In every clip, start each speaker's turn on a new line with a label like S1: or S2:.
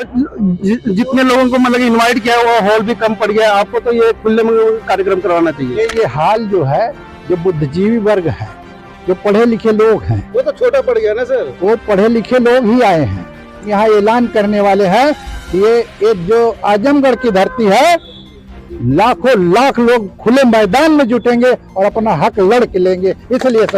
S1: जितने लोगों को मतलब इनवाइट किया है वो हॉल भी कम पड़ गया, आपको तो ये खुले में कार्यक्रम करवाना चाहिए।
S2: ये हाल जो है, जो बुद्धिजीवी वर्ग है, जो पढ़े लिखे लोग हैं,
S1: वो तो छोटा पड़ गया ना सर।
S2: वो पढ़े लिखे लोग ही आए हैं। यहाँ ऐलान करने वाले हैं कि ये जो आजमगढ़ की धरती है, लाखों लाख लोग खुले मैदान में जुटेंगे और अपना हक लड़ के लेंगे। इसलिए
S1: एक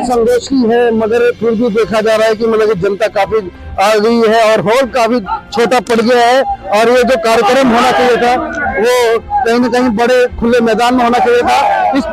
S1: संगोष्ठी है, मगर फिर भी देखा जा रहा है कि मतलब जनता काफी आ गई है और हॉल काफी छोटा पड़ गया है। और ये जो कार्यक्रम होना चाहिए था वो कहीं न कहीं बड़े खुले मैदान में होना चाहिए था। इस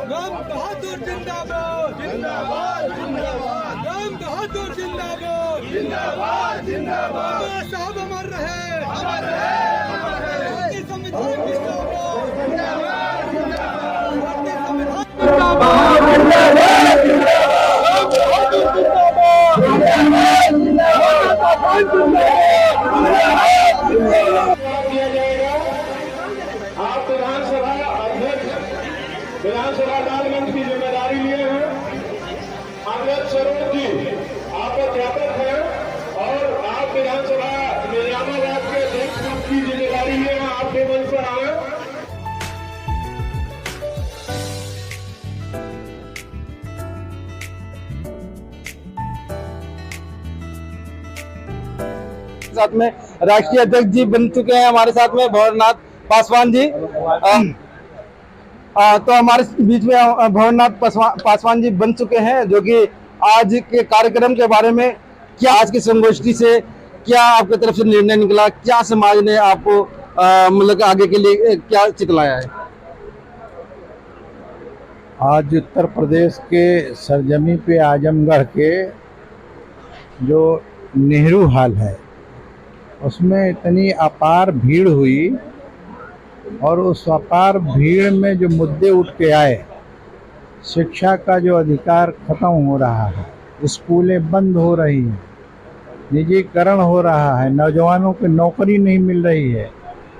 S3: राम बहादुर जिंदाबाद जिंदाबाद जिंदाबाद, राम बहादुर जिंदाबाद जिंदाबाद जिंदाबाद, साहब अमर रहे अमर रहे, संविधान जिंदाबाद जिंदाबाद जिंदाबाद, जिंदाबाद
S4: विधानसभा मंच की जिम्मेदारी लिए हैं अमृत सरोज जी, आप अध्यापक हैं और आप विधानसभा निजामाबाद के अध्यक्ष पद की जिम्मेदारी लिए हैं। आपके मंच पर आए।
S1: साथ में राष्ट्रीय अध्यक्ष जी बन चुके हैं हमारे साथ में भंवरनाथ पासवान जी। तो हमारे बीच में भंवरनाथ पासवान जी बन चुके हैं, जो कि आज के कार्यक्रम के बारे में क्या, आज की संगोष्ठी से क्या आपकी तरफ से निर्णय निकला, क्या समाज ने आपको मतलब आगे के लिए क्या चितलाया है?
S2: आज उत्तर प्रदेश के सरजमी पे आजमगढ़ के जो नेहरू हॉल है, उसमें इतनी अपार भीड़ हुई और उस अपार भीड़ में जो मुद्दे उठ के आए, शिक्षा का जो अधिकार खत्म हो रहा है, स्कूलें बंद हो रही हैं, निजीकरण हो रहा है, नौजवानों को नौकरी नहीं मिल रही है,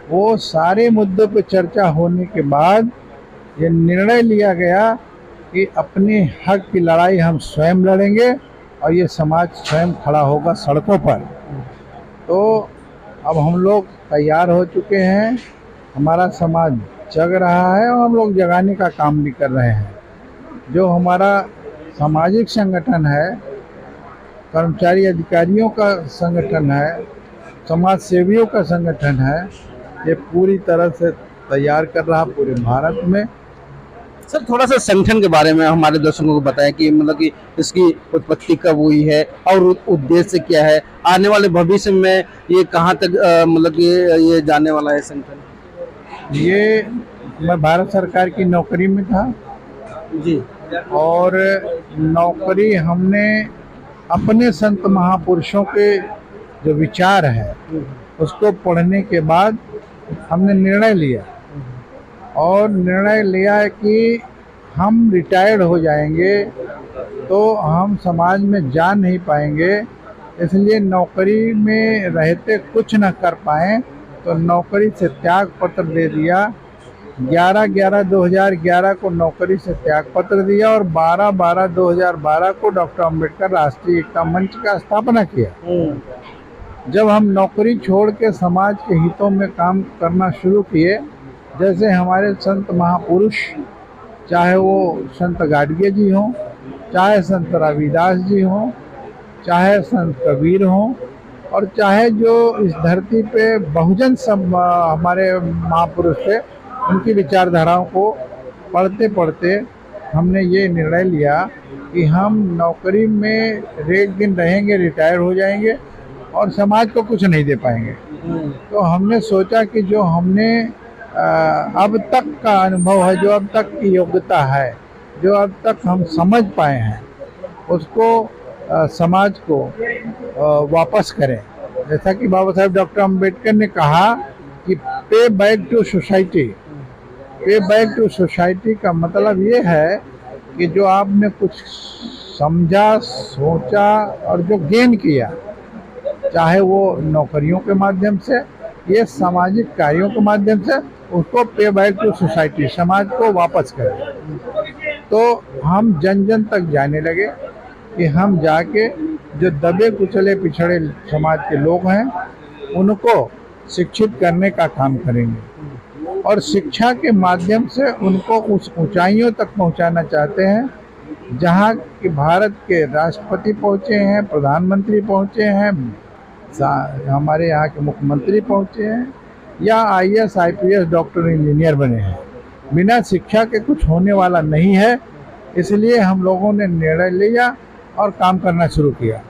S2: वो सारे मुद्दों पर चर्चा होने के बाद ये निर्णय लिया गया कि अपने हक की लड़ाई हम स्वयं लड़ेंगे और ये समाज स्वयं खड़ा होगा सड़कों पर। तो अब हम लोग तैयार हो चुके हैं, हमारा समाज जग रहा है और हम लोग जगाने का काम भी कर रहे हैं। जो हमारा सामाजिक संगठन है, कर्मचारी अधिकारियों का संगठन है, समाज सेवियों का संगठन है, ये पूरी तरह से तैयार कर रहा पूरे भारत में।
S1: सर थोड़ा सा संगठन के बारे में हमारे दर्शकों को बताएं कि मतलब कि इसकी उत्पत्ति कब हुई है और उद्देश्य क्या है, आने वाले भविष्य में ये कहाँ तक मतलब कि ये जाने वाला है संगठन?
S2: ये मैं भारत सरकार की नौकरी में था
S1: जी, और
S2: नौकरी हमने अपने संत महापुरुषों के जो विचार है उसको पढ़ने के बाद हमने निर्णय लिया और निर्णय लिया है कि हम रिटायर्ड हो जाएंगे तो हम समाज में जा नहीं पाएंगे, इसलिए नौकरी में रहते कुछ न कर पाएँ तो नौकरी से त्याग पत्र दे दिया। 11/11/2011 को नौकरी से त्याग पत्र दिया और 12/12/2012 को डॉक्टर अंबेडकर राष्ट्रीय एकता मंच का स्थापना किया। जब हम नौकरी छोड़ के समाज के हितों में काम करना शुरू किए, जैसे हमारे संत महापुरुष, चाहे वो संत गाडगे जी हों, चाहे संत रविदास जी हों, चाहे संत कबीर हों और चाहे जो इस धरती पे बहुजन सब हमारे महापुरुष थे, उनकी विचारधाराओं को पढ़ते पढ़ते हमने ये निर्णय लिया कि हम नौकरी में एक दिन रहेंगे, रिटायर हो जाएंगे और समाज को कुछ नहीं दे पाएंगे। तो हमने सोचा कि जो हमने अब तक का अनुभव है, जो अब तक की योग्यता है, जो अब तक हम समझ पाए हैं, उसको समाज को वापस करें। जैसा कि बाबा साहेब डॉक्टर अम्बेडकर ने कहा कि पे बैक टू सोसाइटी। पे बैक टू सोसाइटी का मतलब ये है कि जो आपने कुछ समझा, सोचा और जो गेन किया, चाहे वो नौकरियों के माध्यम से या सामाजिक कार्यों के माध्यम से, उसको पे बैक टू सोसाइटी, समाज को वापस करें। तो हम जन जन तक जाने लगे कि हम जाके जो दबे कुचले पिछड़े समाज के लोग हैं उनको शिक्षित करने का काम करेंगे और शिक्षा के माध्यम से उनको उस ऊंचाइयों तक पहुंचाना चाहते हैं जहां कि भारत के राष्ट्रपति पहुंचे हैं, प्रधानमंत्री पहुंचे हैं, हमारे यहाँ के मुख्यमंत्री पहुंचे हैं या IAS, IPS, डॉक्टर, इंजीनियर बने हैं। बिना शिक्षा के कुछ होने वाला नहीं है। इसलिए हम लोगों ने निर्णय लिया और काम करना शुरू किया।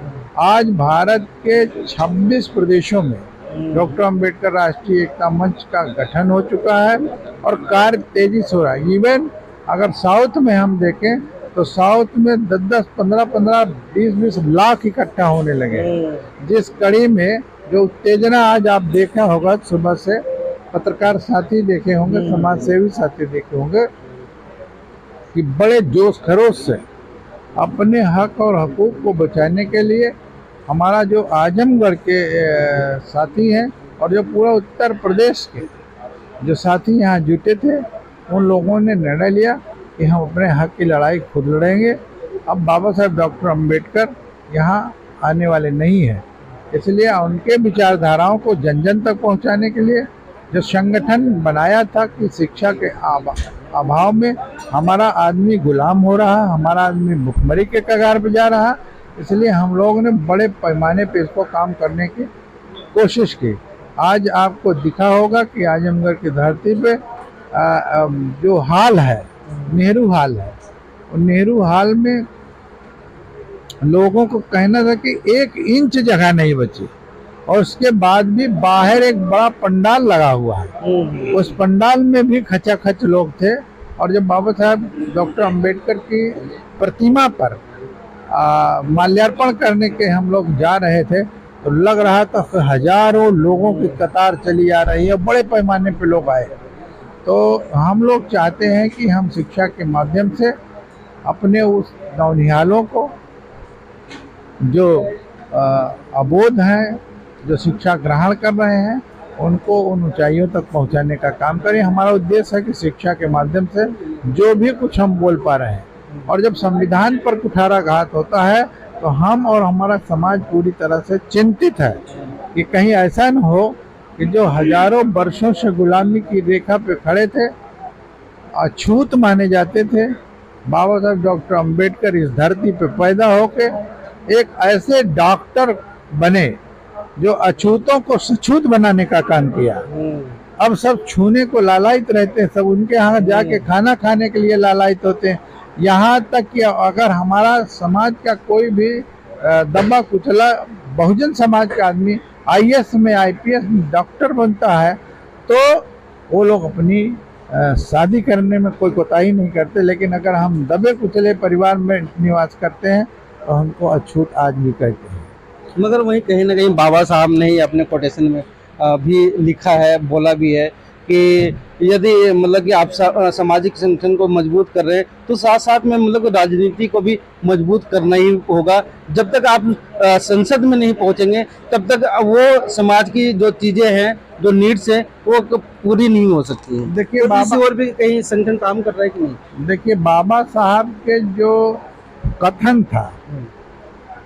S2: आज भारत के 26 प्रदेशों में डॉक्टर अम्बेडकर राष्ट्रीय एकता मंच का गठन हो चुका है और कार्य तेजी से हो रहा है। इवन अगर साउथ में हम देखें तो साउथ में 10-10, 15-15, 20-20 लाख इकट्ठा होने लगे। जिस कड़ी में जो उत्तेजना आज आप देखा होगा, सुबह से पत्रकार साथी देखे होंगे, समाज सेवी साथी देखे होंगे कि बड़े जोश खरोश से अपने हक और हकूक़ को बचाने के लिए हमारा जो आजमगढ़ के साथी हैं और जो पूरा उत्तर प्रदेश के जो साथी यहाँ जुटे थे, उन लोगों ने निर्णय लिया कि हम अपने हक की लड़ाई खुद लड़ेंगे। अब बाबा साहेब डॉक्टर अम्बेडकर यहाँ आने वाले नहीं हैं, इसलिए उनके विचारधाराओं को जन जन तक पहुँचाने के लिए जो संगठन बनाया था कि शिक्षा के अभाव में हमारा आदमी गुलाम हो रहा, हमारा आदमी भुखमरी के कगार पर जा रहा, इसलिए हम लोगों ने बड़े पैमाने पे इसको काम करने की कोशिश की। आज आपको दिखा होगा कि आजमगढ़ की धरती पे जो हाल है, नेहरू हाल है, और नेहरू हाल में लोगों को कहना था कि 1 इंच जगह नहीं बची और उसके बाद भी बाहर एक बड़ा पंडाल लगा हुआ है। उस पंडाल में भी खचाखच लोग थे और जब बाबा साहब डॉक्टर अम्बेडकर की प्रतिमा पर माल्यार्पण करने के हम लोग जा रहे थे तो लग रहा था कि हजारों लोगों की कतार चली आ रही है, बड़े पैमाने पे लोग आए। तो हम लोग चाहते हैं कि हम शिक्षा के माध्यम से अपने उस नौनिहालों को जो अबोध हैं, जो शिक्षा ग्रहण कर रहे हैं, उनको उन ऊंचाइयों तक पहुंचाने का काम करें। हमारा उद्देश्य है कि शिक्षा के माध्यम से जो भी कुछ हम बोल पा रहे हैं, और जब संविधान पर कुठाराघात होता है तो हम और हमारा समाज पूरी तरह से चिंतित है कि कहीं ऐसा न हो कि जो हजारों वर्षों से गुलामी की रेखा पे खड़े थे, अछूत माने जाते थे, बाबा साहब डॉक्टर अम्बेडकर इस धरती पे पैदा होके एक ऐसे डॉक्टर बने जो अछूतों को सछूत बनाने का काम किया। अब सब छूने को लालायित रहते हैं, सब उनके यहाँ जाके खाना खाने के लिए लालायित होते हैं। यहाँ तक कि अगर हमारा समाज का कोई भी दबा कुचला बहुजन समाज का आदमी IAS में, IPS में डॉक्टर बनता है तो वो लोग अपनी शादी करने में कोई कोताही नहीं करते, लेकिन अगर हम दबे कुचले परिवार में निवास करते हैं तो हमको अछूत आदमी कहते हैं।
S1: मगर वहीं कहीं ना कहीं बाबा साहब ने ही अपने कोटेशन में भी लिखा है, बोला भी है कि यदि मतलब कि आप सामाजिक संगठन को मजबूत कर रहे हैं तो साथ साथ में मतलब राजनीति को भी मजबूत करना ही होगा। जब तक आप संसद में नहीं पहुंचेंगे तब तक वो समाज की जो चीजें हैं, जो नीड्स हैं, वो पूरी नहीं हो सकती हैं।
S2: देखिए
S1: तो
S2: बाबा
S1: और भी कहीं संगठन काम कर रहा है कि नहीं?
S2: देखिए बाबा साहब के जो कथन था,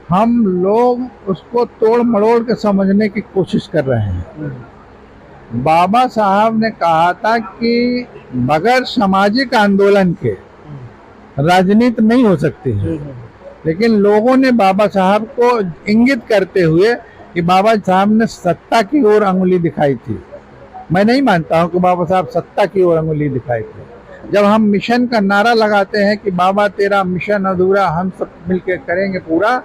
S2: हम लोग उसको तोड़ मरोड़ के समझने की कोशिश कर रहे हैं। बाबा साहब ने कहा था कि बगैर सामाजिक आंदोलन के राजनीति नहीं हो सकती है। लेकिन लोगों ने बाबा साहब को इंगित करते हुए कि बाबा साहब ने सत्ता की ओर अंगुली दिखाई थी। मैं नहीं मानता हूं कि बाबा साहब सत्ता की ओर अंगुली दिखाई थी। जब हम मिशन का नारा लगाते हैं कि बाबा तेरा मिशन अधूरा हम सब मिलकर करेंगे पूरा,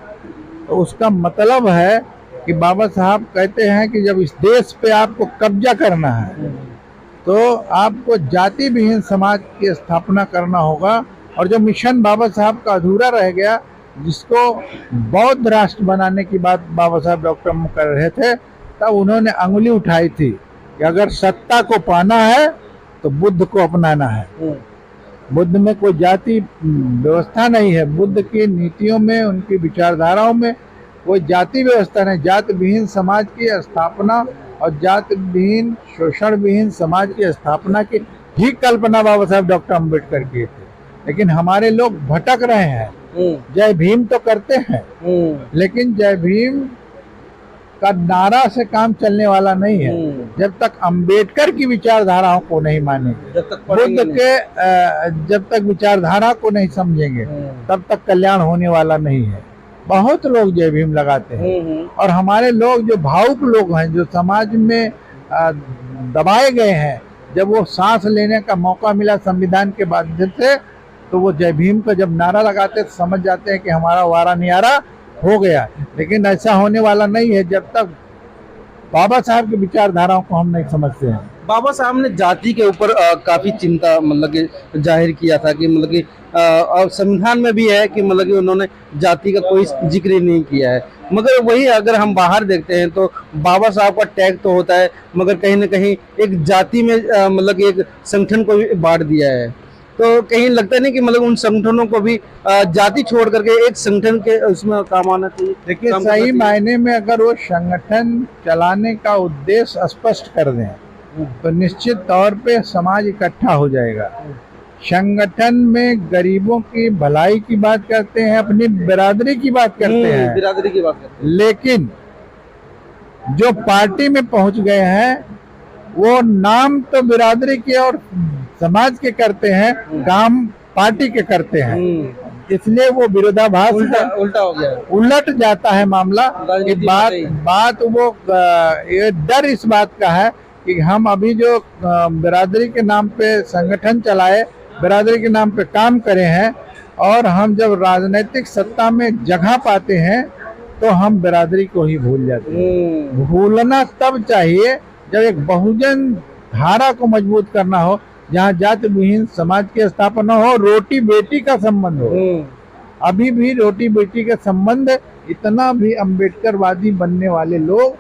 S2: तो उसका मतलब है कि बाबा साहब कहते हैं कि जब इस देश पे आपको कब्जा करना है तो आपको जाति विहीन समाज की स्थापना करना होगा। और जो मिशन बाबा साहब का अधूरा रह गया, जिसको बौद्ध राष्ट्र बनाने की बात बाबा साहब डॉक्टर कर रहे थे, तब उन्होंने अंगुली उठाई थी कि अगर सत्ता को पाना है तो बुद्ध को अपनाना है। बुद्ध में कोई जाति व्यवस्था नहीं है, बुद्ध की नीतियों में, उनकी विचारधाराओं में कोई जाति व्यवस्था नहीं। जाति विहीन समाज की स्थापना और जाति विहीन शोषण विहीन समाज की स्थापना की ही कल्पना बाबा साहब डॉक्टर अम्बेडकर किए थे। लेकिन हमारे लोग भटक रहे हैं। जय भीम तो करते हैं, लेकिन जय भीम का नारा से काम चलने वाला नहीं है जब तक अंबेडकर की विचारधाराओं को नहीं मानेंगे, बुद्ध के जब तक विचारधारा को नहीं समझेंगे, तब तक कल्याण होने वाला नहीं है। बहुत लोग जय भीम लगाते हैं और हमारे लोग जो भावुक लोग हैं, जो समाज में दबाए गए हैं, जब वो सांस लेने का मौका मिला संविधान के माध्यम से, तो वो जय भीम का जब नारा लगाते तो समझ जाते हैं कि हमारा वारा नियारा हो गया। लेकिन ऐसा होने वाला नहीं है जब तक बाबा साहब की विचारधाराओं को हम नहीं समझते हैं।
S1: बाबा साहब ने जाति के ऊपर काफी चिंता मतलब कि जाहिर किया था कि मतलब कि और संविधान में भी है कि मतलब कि उन्होंने जाति का कोई जिक्र ही नहीं किया है। मगर वही अगर हम बाहर देखते हैं तो बाबा साहब का टैग तो होता है, मगर कहीं ना कहीं एक जाति में मतलब कि एक संगठन को भी बांट दिया है। तो कहीं लगता नहीं कि मतलब उन संगठनों को भी जाति छोड़ करके एक संगठन के उसमें काम आना चाहिए।
S2: देखिए, सही मायने में अगर वो संगठन चलाने का उद्देश्य स्पष्ट कर दें तो निश्चित तौर पे समाज इकट्ठा हो जाएगा। संगठन में गरीबों की भलाई की बात करते हैं, अपनी बिरादरी की बात करते हैं,
S1: बिरादरी की बात करते हैं।
S2: लेकिन जो पार्टी में पहुंच गए हैं वो नाम तो बिरादरी के और समाज के करते हैं, काम पार्टी के करते हैं। इसलिए वो विरोधाभास
S1: उल्टा हो गया,
S2: उलट जाता है मामला। कि बात वो ये डर इस बात का है कि हम अभी जो बिरादरी के नाम पे संगठन चलाए, बिरादरी के नाम पे काम करे हैं, और हम जब राजनीतिक सत्ता में जगह पाते हैं तो हम बिरादरी को ही भूल जाते हैं। भूलना तब चाहिए जब एक बहुजन धारा को मजबूत करना हो, जहाँ जाति विहीन समाज की स्थापना हो, रोटी बेटी का संबंध हो। अभी भी रोटी बेटी का संबंध, इतना भी अम्बेडकरवादी बनने वाले लोग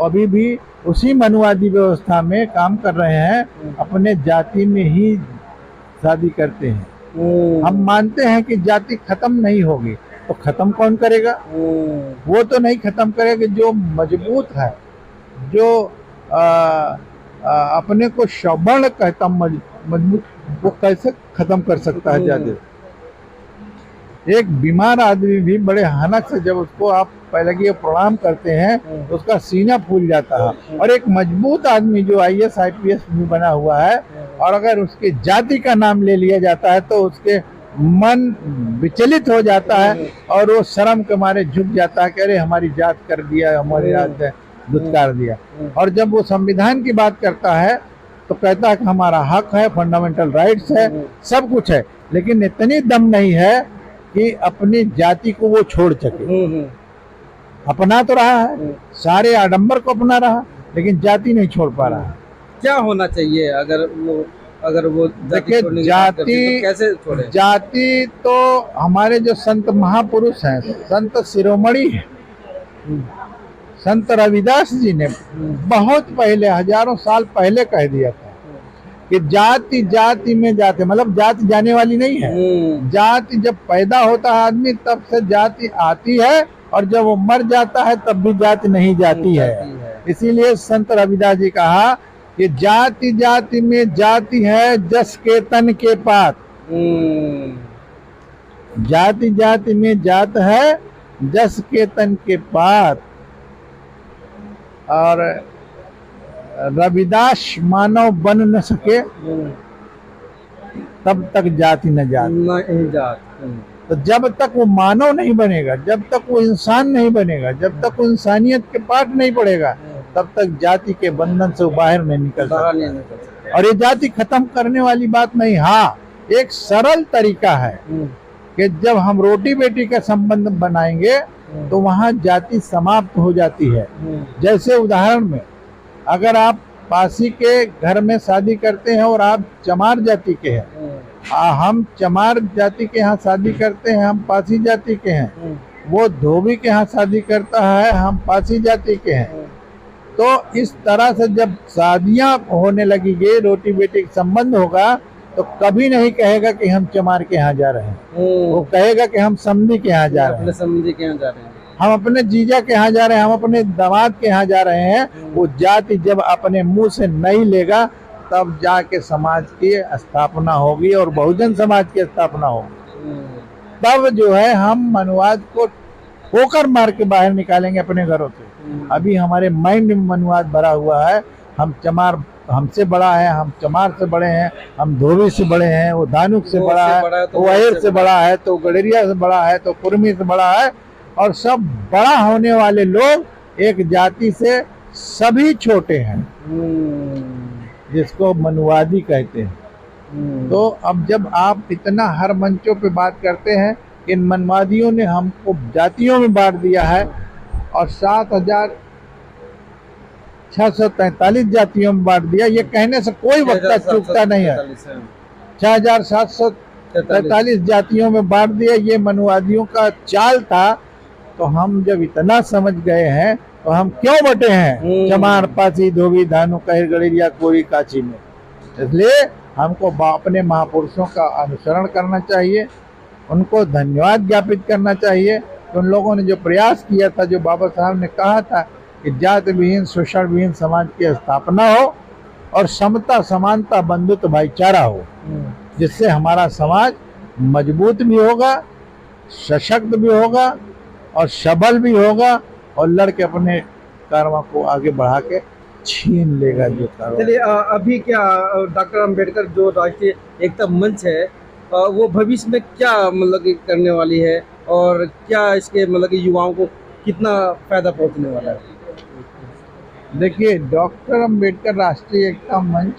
S2: अभी भी उसी मनुवादी व्यवस्था में काम कर रहे हैं, अपने जाति में ही शादी करते हैं। हम मानते हैं कि जाति खत्म नहीं होगी, तो खत्म कौन करेगा? वो तो नहीं खत्म करेगा जो मजबूत है, जो अपने को सवर्ण कहता मजबूत, वो कैसे खत्म कर सकता है जाति? एक बीमार आदमी भी बड़े हनक से जब उसको आप पहले की प्रणाम करते हैं तो उसका सीना फूल जाता है। और एक मजबूत आदमी जो IAS IPS भी बना हुआ है, और अगर उसके जाति का नाम ले लिया जाता है तो उसके मन विचलित हो जाता है और वो शर्म के मारे झुक जाता है कि अरे हमारी जात कर दिया, हमारी जात दुत्कार दिया। और जब वो संविधान की बात करता है तो कहता है कि हमारा हक है, फंडामेंटल राइट्स है, सब कुछ है, लेकिन इतनी दम नहीं है कि अपनी जाति को वो छोड़ सके। अपना तो रहा है, सारे आडंबर को अपना रहा, लेकिन जाति नहीं छोड़ पा रहा।
S1: क्या होना चाहिए अगर वो
S2: देखिए,
S1: कैसे छोड़े?
S2: जाति तो हमारे जो संत महापुरुष हैं, संत शिरोमणि हैं, संत रविदास जी ने बहुत पहले, हजारों साल पहले कह दिया था कि जाति जाति में जाति, मतलब जाति जाने वाली नहीं है। जाति जब पैदा होता है आदमी तब से जाति आती है, और जब वो मर जाता है तब भी जाति नहीं जाती है। इसीलिए संत रविदास जी कहा कि जाति जाति में जाति है जस के तन के पात। जाति जाति में जात है जस के तन के पात। और रविदास मानव बन न सके तब तक जाति न जात। तो जब तक वो मानव नहीं बनेगा, जब तक वो इंसान नहीं बनेगा, जब तक वो इंसानियत के पाठ नहीं पड़ेगा, तब तक जाति के बंधन से वो बाहर नहीं निकल सकता। और ये जाति खत्म करने वाली बात नहीं। हाँ, एक सरल तरीका है कि जब हम रोटी बेटी का संबंध बनाएंगे तो वहाँ जाति समाप्त हो जाती है। जैसे उदाहरण में, अगर आप पासी के घर में शादी करते हैं और आप चमार जाति के हैं, हम चमार जाति के यहाँ शादी करते हैं, हम पासी जाति के हैं, वो धोबी के यहाँ शादी करता है, हम पासी जाति के हैं। तो इस तरह से जब शादियां होने लगेगी, रोटी बेटी का संबंध होगा, तो कभी नहीं कहेगा कि हम चमार के यहाँ जा रहे हैं, वो कहेगा कि हम समधी के यहाँ जा रहे हैं,
S1: समझे के यहाँ जा रहे हैं,
S2: हम अपने जीजा के यहाँ जा रहे हैं, हम अपने दामाद के यहाँ जा रहे हैं। वो जाति जब अपने मुंह से नहीं लेगा, तब जाके समाज की स्थापना होगी और बहुजन समाज की स्थापना होगी। तब जो है हम मनुवाद को ठोकर मार के बाहर निकालेंगे अपने घरों से। अभी हमारे माइंड में मनुवाद भरा हुआ है, हम चमार हमसे बड़ा है, हम चमार से बड़े हैं, हम धोबी से बड़े हैं, वो धानुक से बड़ा है, वो अहिर से बड़ा है, तो गडरिया से बड़ा है, तो कुर्मी से बड़ा है। और सब बड़ा होने वाले लोग एक जाति से सभी छोटे हैं, जिसको मनुवादी कहते हैं। तो अब जब आप इतना हर मंचों पे बात करते हैं कि इन मनवादियों ने हमको जातियों में बांट दिया है और 7,643 जातियों में बांट दिया, ये कहने से कोई वक्ता चूकता नहीं है। 6,743 जातियों में बांट दिया, ये मनुवादियों का चाल था। तो हम जब इतना समझ गए हैं तो हम क्यों बटे हैं चमार, पासी, धोबी, धानुक, अहिर, गडरिया, कोरी, काची में? इसलिए हमको अपने महापुरुषों का अनुसरण करना चाहिए, उनको धन्यवाद ज्ञापित करना चाहिए कि उन लोगों ने जो प्रयास किया था, जो बाबा साहब ने कहा था कि जाति विहीन, शोषण विहीन समाज की स्थापना हो और समता, समानता, बंधुत्व, भाईचारा हो, जिससे हमारा समाज मजबूत भी होगा, सशक्त भी होगा और सबल भी होगा और लड़के अपने कारवां को आगे बढ़ा के छीन लेगा जो कारवां।
S1: चलिए, अभी क्या डॉक्टर अंबेडकर जो राष्ट्रीय एकता मंच है, वो भविष्य में क्या मतलब कि करने वाली है और क्या इसके मतलब कि युवाओं को कितना फायदा पहुंचने वाला है?
S2: देखिए, डॉक्टर अंबेडकर राष्ट्रीय एकता मंच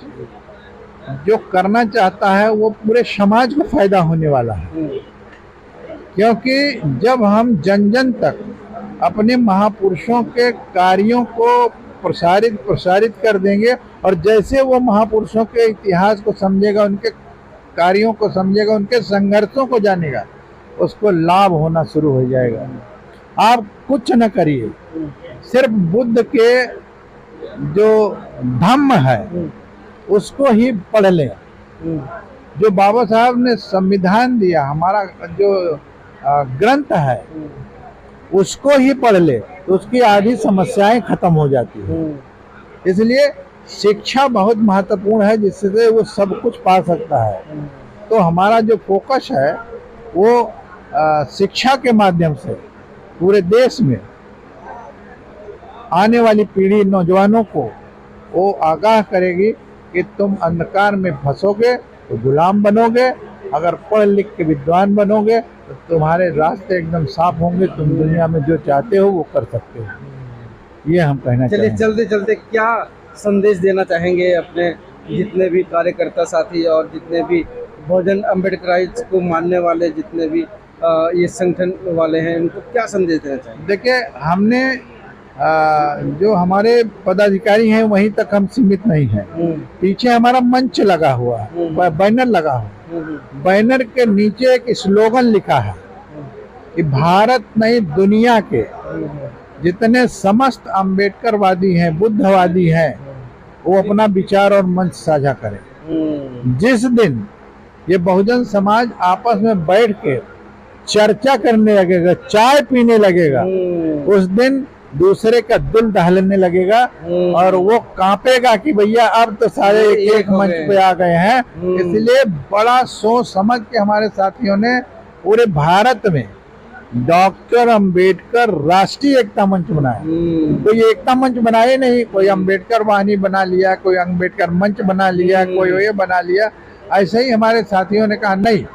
S2: जो करना चाहता है वो पूरे समाज को फायदा होने वाला है, क्योंकि जब हम जन जन तक अपने महापुरुषों के कार्यों को प्रसारित कर देंगे और जैसे वो महापुरुषों के इतिहास को समझेगा, उनके कार्यों को समझेगा, उनके संघर्षों को जानेगा, उसको लाभ होना शुरू हो जाएगा। आप कुछ न करिए, सिर्फ बुद्ध के जो धम्म है उसको ही पढ़ लें। जो बाबा साहब ने संविधान दिया, हमारा जो ग्रंथ है, उसको ही पढ़ ले तो उसकी आधी समस्याएं खत्म हो जाती है। इसलिए शिक्षा बहुत महत्वपूर्ण है, जिससे वो सब कुछ पा सकता है। तो हमारा जो फोकस है वो शिक्षा के माध्यम से पूरे देश में आने वाली पीढ़ी, नौजवानों को वो आगाह करेगी कि तुम अंधकार में फंसोगे तो गुलाम बनोगे, अगर पढ़ लिख के विद्वान बनोगे तो तुम्हारे रास्ते एकदम साफ होंगे, तुम दुनिया में जो चाहते हो वो कर सकते हो। ये हम कहना
S1: चलिए,
S2: चाहेंगे।
S1: चलते चलते क्या संदेश देना चाहेंगे अपने जितने भी कार्यकर्ता साथी और जितने भी बहुजन अम्बेडकराइट्स को मानने वाले जितने भी ये संगठन वाले हैं, इनको क्या संदेश देना चाहेंगे?
S2: देखिए, हमने जो हमारे पदाधिकारी हैं वहीं तक हम सीमित नहीं हैं। पीछे हमारा मंच लगा हुआ है, बैनर लगा हुआ है। बैनर के नीचे एक स्लोगन लिखा है कि भारत नहीं, दुनिया के जितने समस्त अम्बेडकरवादी हैं, बुद्धवादी हैं, वो अपना विचार और मंच साझा करें। जिस दिन ये बहुजन समाज आपस में बैठ के चर्चा करने लगेगा, चाय पीने लगेगा, उस दिन दूसरे का दिल दहलने लगेगा और वो कांपेगा कि भैया अब तो सारे एक मंच पे आ गए हैं। इसलिए बड़ा सोच समझ के हमारे साथियों ने पूरे भारत में डॉक्टर अंबेडकर राष्ट्रीय एकता मंच बनाया। तो ये एकता मंच बनाए नहीं, कोई अंबेडकर वाहिनी बना लिया, कोई अंबेडकर मंच बना लिया, कोई ये बना लिया। ऐसे ही हमारे साथियों ने कहा नहीं,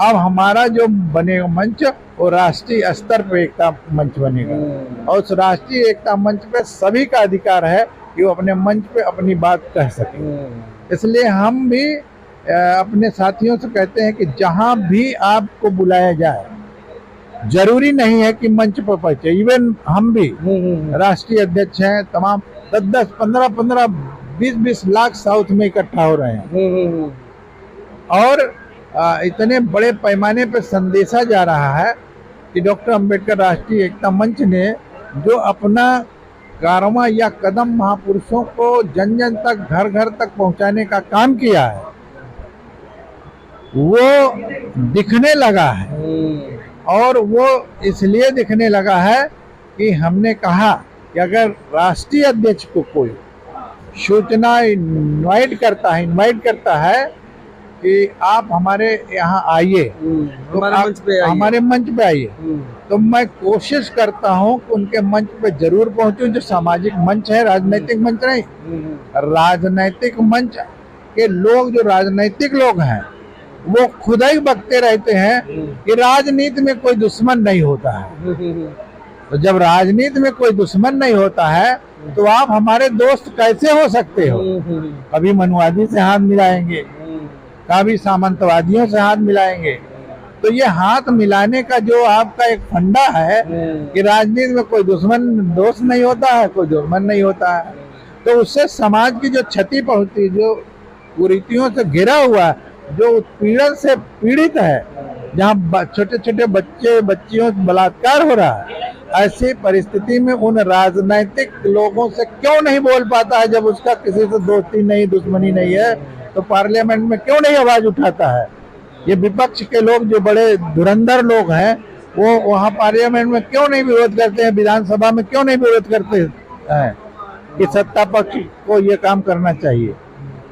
S2: अब हमारा जो बनेगा मंच वो राष्ट्रीय स्तर पे एकता मंच बनेगा और उस राष्ट्रीय एकता मंच पे सभी का अधिकार है कि वो अपने मंच पे अपनी बात कह सके। इसलिए हम भी अपने साथियों से कहते हैं कि जहां भी आपको बुलाया जाए, जरूरी नहीं है कि मंच पर पहुंचे। इवन हम भी राष्ट्रीय अध्यक्ष हैं, तमाम 10-10, 15-15, 20-20 लाख साउथ में इकट्ठा हो रहे हैं और इतने बड़े पैमाने पर संदेशा जा रहा है कि डॉक्टर अंबेडकर राष्ट्रीय एकता मंच ने जो अपना कारवां या कदम महापुरुषों को जन जन तक, घर घर तक पहुंचाने का काम किया है, वो दिखने लगा है। और वो इसलिए दिखने लगा है कि हमने कहा कि अगर राष्ट्रीय अध्यक्ष को कोई सूचना इनवाइट करता है कि आप हमारे यहाँ आइए, तो हमारे मंच पे आइए, तो मैं कोशिश करता हूँ कि उनके मंच पे जरूर पहुंचूं। जो सामाजिक मंच है, राजनीतिक मंच नहीं, राजनीतिक मंच के लोग, जो राजनीतिक लोग हैं, वो खुद ही बकते रहते हैं कि राजनीति में कोई दुश्मन नहीं होता है। तो जब राजनीति में कोई दुश्मन नहीं होता है तो आप हमारे दोस्त कैसे हो सकते हो? कभी मनुवादी से हाथ मिलाएंगे, कभी सामंतवादियों से हाथ मिलाएंगे। तो ये हाथ मिलाने का जो आपका एक फंडा है कि राजनीति में कोई दोस्त नहीं होता है, कोई दुश्मन नहीं होता है, तो उससे समाज की जो क्षति पहुंचती, जो कुरीतियों से घिरा हुआ, जो उत्पीड़न से पीड़ित है, जहाँ छोटे छोटे बच्चियों बलात्कार हो रहा है, ऐसी परिस्थिति में उन राजनीतिक लोगों से क्यों नहीं बोल पाता है? जब उसका किसी से दोस्ती नहीं, दुश्मनी नहीं है, तो पार्लियामेंट में क्यों नहीं आवाज उठाता है? ये विपक्ष के लोग, जो बड़े धुरंधर लोग हैं, वो वहाँ पार्लियामेंट में क्यों नहीं विरोध करते हैं? विधानसभा में क्यों नहीं विरोध करते हैं कि सत्ता पक्ष को ये काम करना चाहिए?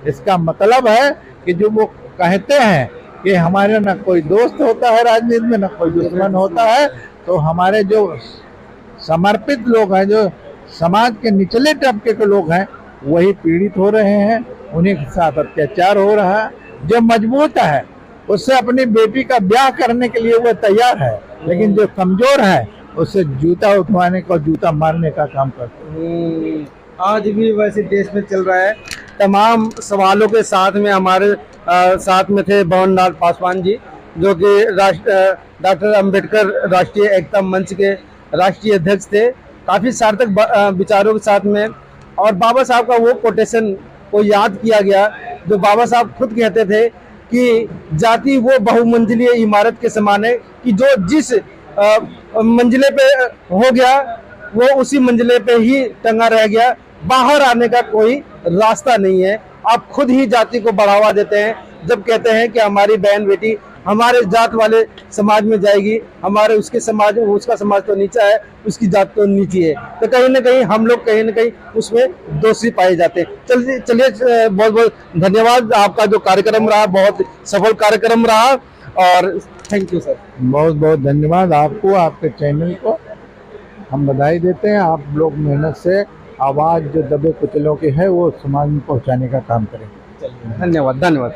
S2: इसका मतलब है कि जो वो कहते हैं कि हमारे न कोई दोस्त होता है राजनीति में, न कोई दुश्मन होता है, तो हमारे जो समर्पित लोग हैं, जो समाज के निचले तबके के लोग हैं, वही पीड़ित हो रहे हैं, उन्हीं के साथ अत्याचार हो रहा है। जो मजबूत है उससे अपनी बेटी का ब्याह करने के लिए वो तैयार है, लेकिन जो कमजोर है उससे जूता उठवाने का, जूता मारने का काम करते हैं।
S1: आज भी वैसे देश में चल रहा है। तमाम सवालों के साथ में हमारे साथ में थे भवनलाल पासवान जी, जो कि डॉक्टर अंबेडकर राष्ट्रीय एकता मंच के राष्ट्रीय अध्यक्ष थे। काफ़ी सार्थक विचारों के साथ में, और बाबा साहब का वो कोटेशन को याद किया गया जो बाबा साहब खुद कहते थे कि जाति वो बहुमंजिलीय इमारत के समान है कि जो जिस मंजिले पे हो गया वो उसी मंजिले पे ही टंगा रह गया, बाहर आने का कोई रास्ता नहीं है। आप खुद ही जाति को बढ़ावा देते हैं जब कहते हैं कि हमारी बहन बेटी हमारे जात वाले समाज में जाएगी, हमारे उसका समाज तो नीचा है, उसकी जात तो नीची है। तो कहीं ना कहीं हम लोग कहीं ना कहीं उसमें दोषी पाए जाते हैं। चलिए बहुत बहुत धन्यवाद। आपका जो कार्यक्रम रहा बहुत सफल कार्यक्रम रहा, और थैंक यू सर।
S2: बहुत बहुत धन्यवाद आपको, आपके चैनल को हम बधाई देते हैं। आप लोग मेहनत से आवाज़ जो दबे कुचलों की है वो समाज में पहुंचाने का काम करें।
S1: धन्यवाद।